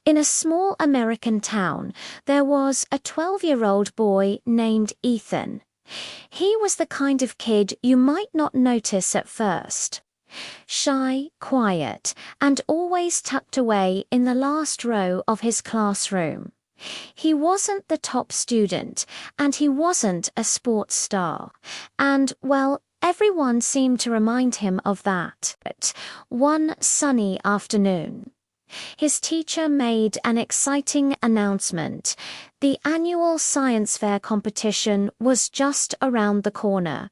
In a small American town, there was a 12-year-old boy named Ethan. He was the kind of kid you might not notice at first. Shy, quiet, and always tucked away in the last row of his classroom. He wasn't the top student, and he wasn't a sports star. And, well, everyone seemed to remind him of that. But one sunny afternoon, his teacher made an exciting announcement. The annual science fair competition was just around the corner.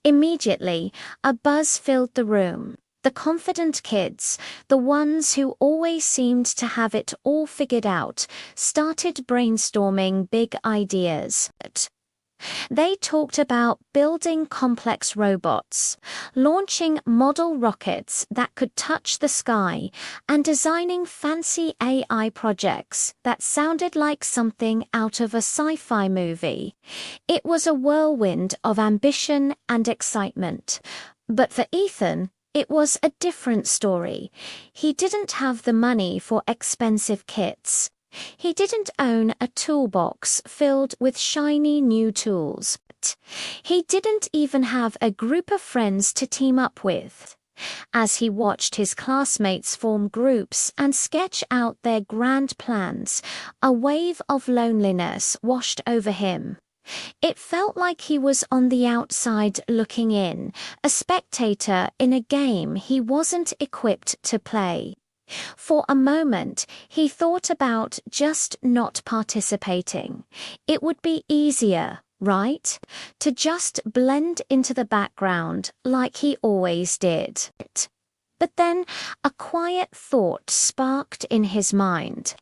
Immediately, a buzz filled the room. The confident kids, the ones who always seemed to have it all figured out, started brainstorming big ideas. They talked about building complex robots, launching model rockets that could touch the sky, and designing fancy AI projects that sounded like something out of a sci-fi movie. It was a whirlwind of ambition and excitement. But for Ethan, it was a different story. He didn't have the money for expensive kits. He didn't own a toolbox filled with shiny new tools. He didn't even have a group of friends to team up with. As he watched his classmates form groups and sketch out their grand plans, a wave of loneliness washed over him. It felt like he was on the outside looking in, a spectator in a game he wasn't equipped to play. For a moment, he thought about just not participating. It would be easier, right? To just blend into the background like he always did. But then a quiet thought sparked in his mind.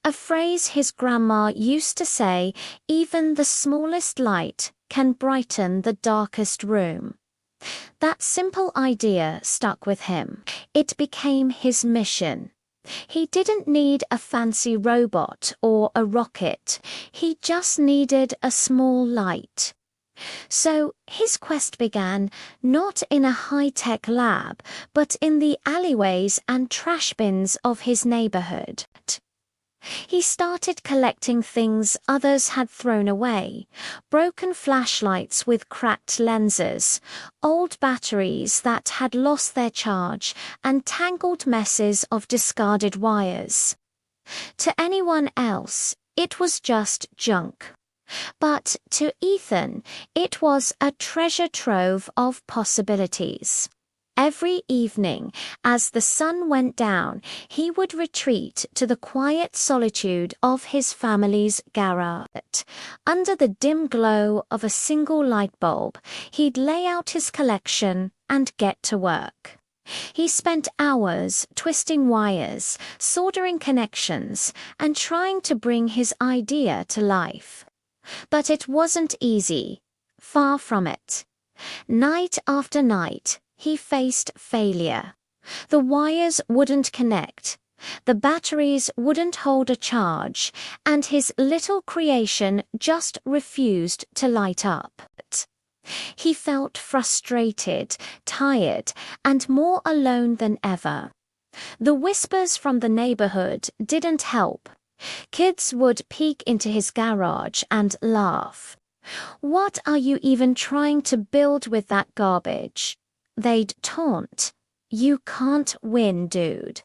A phrase his grandma used to say, "Even the smallest light can brighten the darkest room." That simple idea stuck with him. It became his mission. He didn't need a fancy robot or a rocket. He just needed a small light. So his quest began not in a high-tech lab, but in the alleyways and trash bins of his neighborhood. He started collecting things others had thrown away: broken flashlights with cracked lenses, old batteries that had lost their charge, and tangled messes of discarded wires. To anyone else, it was just junk. But to Ethan, it was a treasure trove of possibilities. Every evening, as the sun went down, he would retreat to the quiet solitude of his family's garage. Under the dim glow of a single light bulb, he'd lay out his collection and get to work. He spent hours twisting wires, soldering connections, and trying to bring his idea to life. But it wasn't easy. Far from it. Night after night, he faced failure. The wires wouldn't connect, the batteries wouldn't hold a charge, and his little creation just refused to light up. He felt frustrated, tired, and more alone than ever. The whispers from the neighborhood didn't help. Kids would peek into his garage and laugh. "What are you even trying to build with that garbage?" They'd taunt. "You can't win, dude.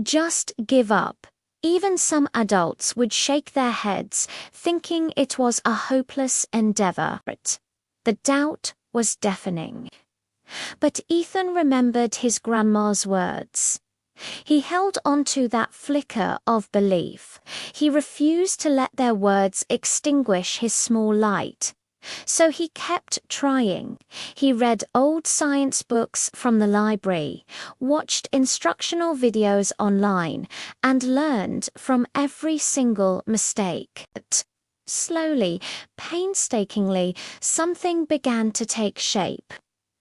Just give up." Even some adults would shake their heads, thinking it was a hopeless endeavor. The doubt was deafening. But Ethan remembered his grandma's words. He held onto that flicker of belief. He refused to let their words extinguish his small light. So he kept trying. He read old science books from the library, watched instructional videos online, and learned from every single mistake. Slowly, painstakingly, something began to take shape.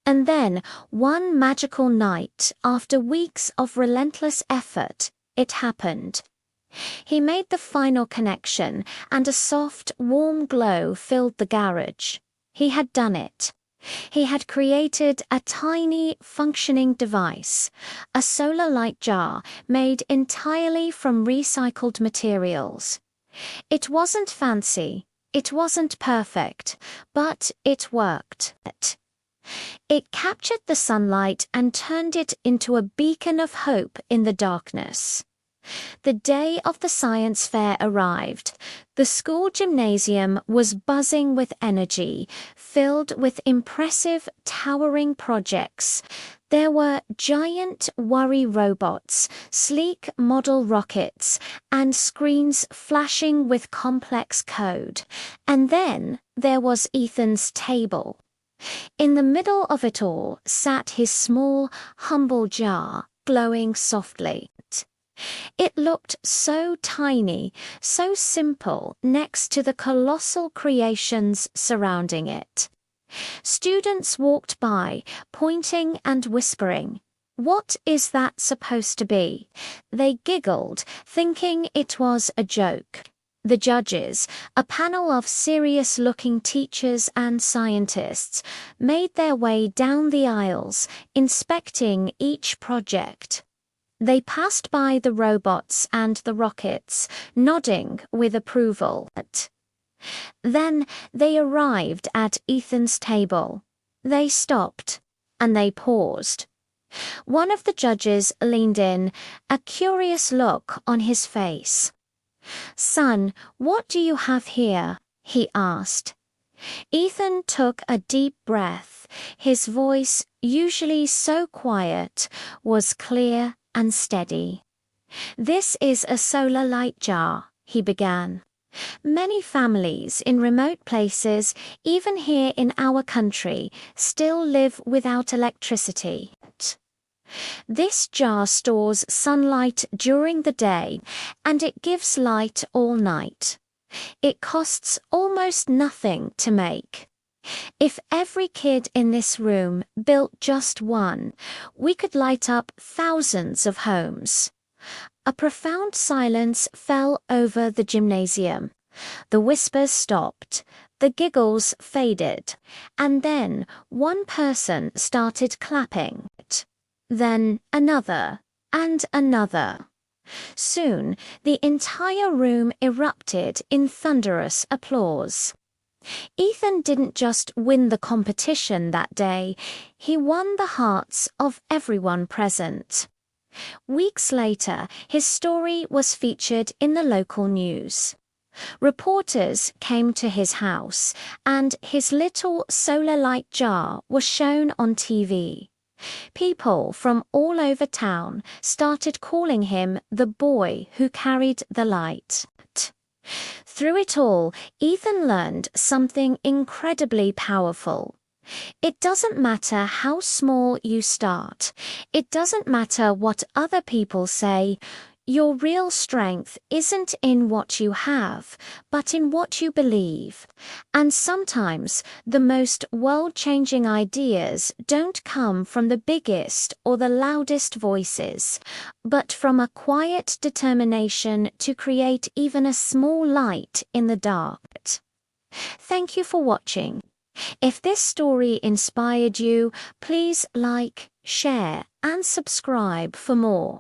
And then, one magical night, after weeks of relentless effort, it happened. He made the final connection, and a soft, warm glow filled the garage. He had done it. He had created a tiny, functioning device, a solar light jar made entirely from recycled materials. It wasn't fancy, it wasn't perfect, but it worked. It captured the sunlight and turned it into a beacon of hope in the darkness. The day of the science fair arrived. The school gymnasium was buzzing with energy, filled with impressive, towering projects. There were giant worry robots, sleek model rockets, and screens flashing with complex code. And then there was Ethan's table. In the middle of it all sat his small, humble jar, glowing softly. It looked so tiny, so simple next to the colossal creations surrounding it. Students walked by, pointing and whispering, "What is that supposed to be?" They giggled, thinking it was a joke. The judges, a panel of serious-looking teachers and scientists, made their way down the aisles, inspecting each project. They passed by the robots and the rockets, nodding with approval. Then they arrived at Ethan's table. They stopped, and they paused. One of the judges leaned in, a curious look on his face. "Son, what do you have here?" he asked. Ethan took a deep breath. His voice, usually so quiet, was clear and steady. "This is a solar light jar," he began. "Many families in remote places, even here in our country, still live without electricity. This jar stores sunlight during the day, and it gives light all night. It costs almost nothing to make. If every kid in this room built just one, we could light up thousands of homes." A profound silence fell over the gymnasium. The whispers stopped, the giggles faded, and then one person started clapping. Then another, and another. Soon the entire room erupted in thunderous applause. Ethan didn't just win the competition that day, he won the hearts of everyone present. Weeks later, his story was featured in the local news. Reporters came to his house, and his little solar light jar was shown on TV. People from all over town started calling him the boy who carried the light. Through it all, Ethan learned something incredibly powerful. It doesn't matter how small you start. It doesn't matter what other people say. Your real strength isn't in what you have, but in what you believe. And sometimes the most world-changing ideas don't come from the biggest or the loudest voices, but from a quiet determination to create even a small light in the dark. Thank you for watching. If this story inspired you, please like, share, and subscribe for more.